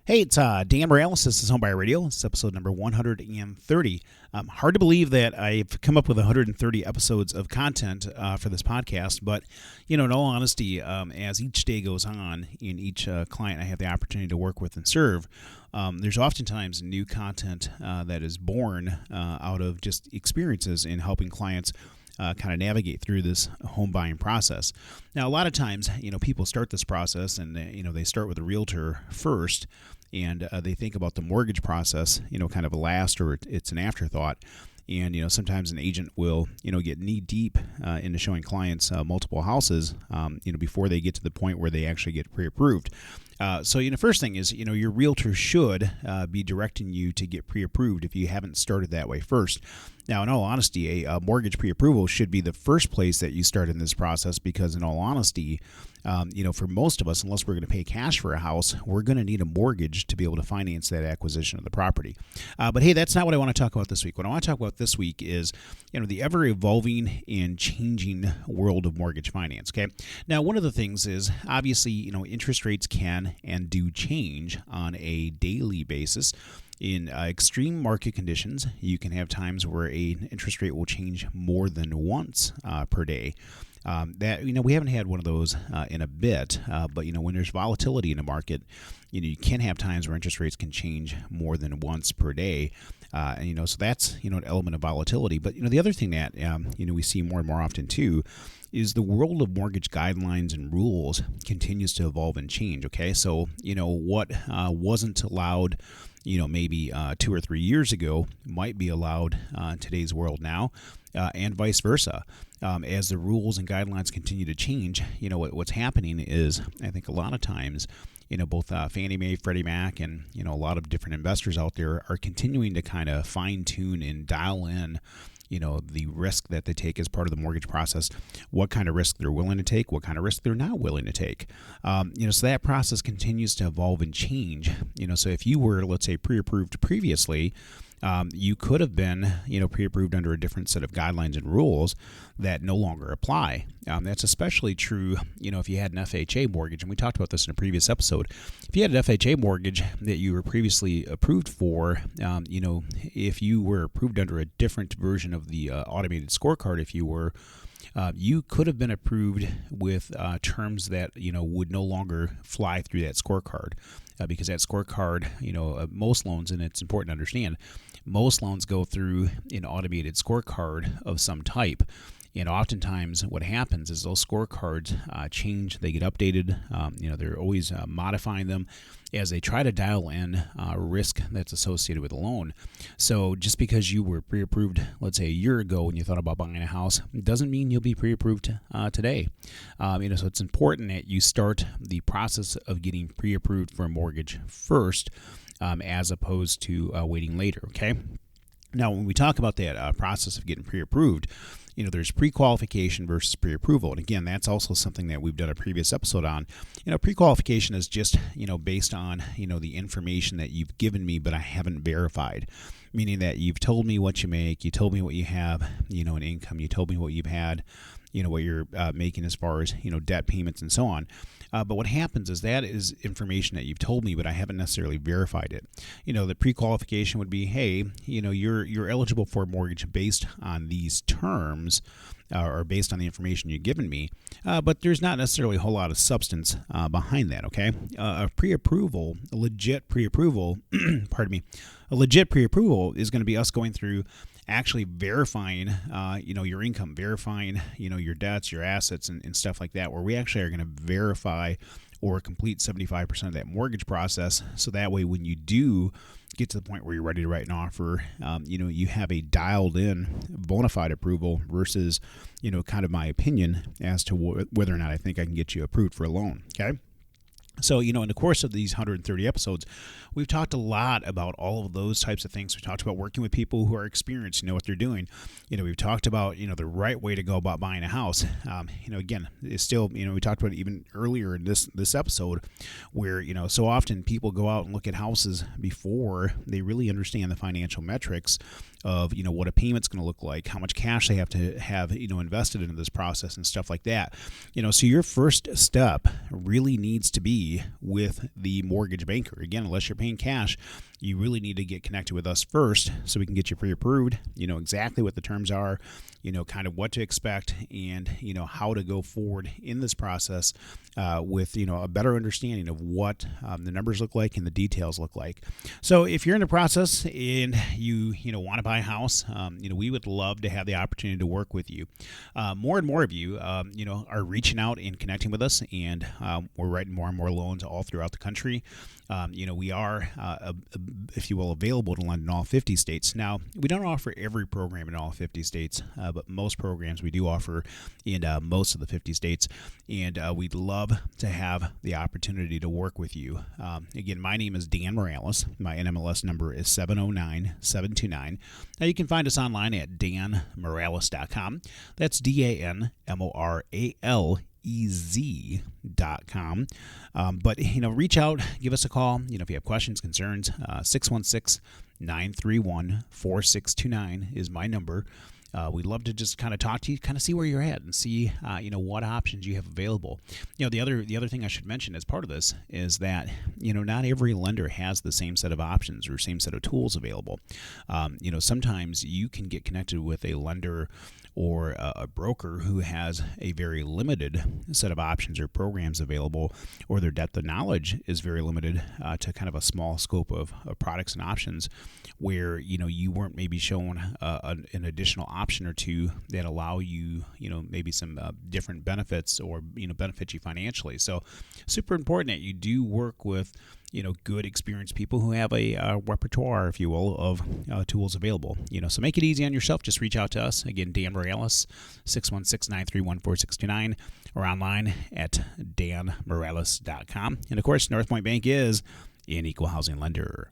Hey, it's Dan Morales. This is Homebuyer Radio. It's episode number 130. Hard to believe that I've come up with 130 episodes of content for this podcast, but, in all honesty, as each day goes on in each client I have the opportunity to work with and serve, there's oftentimes new content that is born out of just experiences in helping clients kind of navigate through this home buying process. Now, a lot of times, people start this process and, they start with a realtor first, and they think about the mortgage process, kind of last, or it's an afterthought. And, sometimes an agent will, get knee deep into showing clients multiple houses, before they get to the point where they actually get pre-approved. So, first thing is, your realtor should be directing you to get pre-approved if you haven't started that way first. Now, in all honesty, a mortgage pre-approval should be the first place that you start in this process because, in all honesty, for most of us, unless we're going to pay cash for a house, we're going to need a mortgage to be able to finance that acquisition of the property. But hey, that's not what I want to talk about this week. What I want to talk about this week is, the ever-evolving and changing world of mortgage finance, okay? Now, one of the things is, obviously, interest rates can and do change on a daily basis. In extreme market conditions, you can have times where an interest rate will change more than once per day. We haven't had one of those in a bit, but when there's volatility in the market, you can have times where interest rates can change more than once per day. So that's, an element of volatility. But, the other thing that, we see more and more often too is the world of mortgage guidelines and rules continues to evolve and change, okay? So, what wasn't allowed, maybe 2 or 3 years ago might be allowed in today's world now, and vice versa. As the rules and guidelines continue to change, what's happening is, I think a lot of times, both Fannie Mae, Freddie Mac, and, a lot of different investors out there are continuing to kind of fine-tune and dial in the risk that they take as part of the mortgage process, what kind of risk they're willing to take, what kind of risk they're not willing to take. So that process continues to evolve and change. So if you were, let's say, pre-approved previously, you could have been, pre-approved under a different set of guidelines and rules that no longer apply. That's especially true, if you had an FHA mortgage, and we talked about this in a previous episode. If you had an FHA mortgage that you were previously approved for, if you were approved under a different version of the automated scorecard, if you were, you could have been approved with terms that, would no longer fly through that scorecard. Because that scorecard, most loans, and it's important to understand, most loans go through an automated scorecard of some type. And oftentimes what happens is those scorecards change, they get updated. They're always modifying them as they try to dial in risk that's associated with a loan. So just because you were pre-approved, let's say a year ago when you thought about buying a house, doesn't mean you'll be pre-approved today. So it's important that you start the process of getting pre-approved for a mortgage first, as opposed to waiting later, okay? Now, when we talk about that process of getting pre-approved, there's pre-qualification versus pre-approval. And again, that's also something that we've done a previous episode on. Pre-qualification is just, based on, the information that you've given me, but I haven't verified. Meaning that you've told me what you make, you told me what you have, in income, you told me what you've had, what you're making as far as, debt payments and so on. But what happens is that is information that you've told me, but I haven't necessarily verified it. The pre-qualification would be, hey, you're eligible for a mortgage based on these terms, or based on the information you've given me, but there's not necessarily a whole lot of substance behind that, okay? A pre-approval, a legit pre-approval, a legit pre-approval is going to be us going through actually verifying, your income, verifying, your debts, your assets, and stuff like that, where we actually are going to verify or complete 75% of that mortgage process. So that way, when you do get to the point where you're ready to write an offer, you have a dialed in bona fide approval versus, kind of my opinion as to whether or not I think I can get you approved for a loan. Okay. So, in the course of these 130 episodes, we've talked a lot about all of those types of things. We talked about working with people who are experienced, know what they're doing. We've talked about, the right way to go about buying a house. Again, it's still, we talked about it even earlier in this episode where, so often people go out and look at houses before they really understand the financial metrics of, what a payment's going to look like, how much cash they have to have, invested into this process and stuff like that. So your first step really needs to be be with the mortgage banker. Again, unless you're paying cash, you really need to get connected with us first so we can get you pre-approved. You know exactly what the terms are, you know, kind of what to expect, and, you know, how to go forward in this process with, you know, a better understanding of what the numbers look like and the details look like. So if you're in the process and you know, want to buy a house, you know, we would love to have the opportunity to work with you. More and more of you, you know, are reaching out and connecting with us, and we're writing more and more loans all throughout the country. You know, we are, if you will, available to lend in all 50 states. Now, we don't offer every program in all 50 states, but most programs we do offer in most of the 50 states, and we'd love to have the opportunity to work with you. Again, my name is Dan Morales. My NMLS number is 709729. Now, you can find us online at danmorales.com. That's DANMORALEZ.com. But, you know, reach out, give us a call. You know, if you have questions, concerns, 616-931-4629 is my number. We'd love to just kind of talk to you, kind of see where you're at, and see, you know, what options you have available. You know, the other thing I should mention as part of this is that, you know, not every lender has the same set of options or same set of tools available. You know, sometimes you can get connected with a lender or a broker who has a very limited set of options or programs available, or their depth of knowledge is very limited to kind of a small scope of products and options, where, you know, you weren't maybe shown an additional option or two that allow you, you know, maybe some different benefits, or, you know, benefit you financially. So super important that you do work with, you know, good, experienced people who have a repertoire, if you will, of tools available. You know, so make it easy on yourself. Just reach out to us. Again, Dan Morales, 616-931-4629, or online at danmorales.com. And, of course, North Point Bank is an equal housing lender.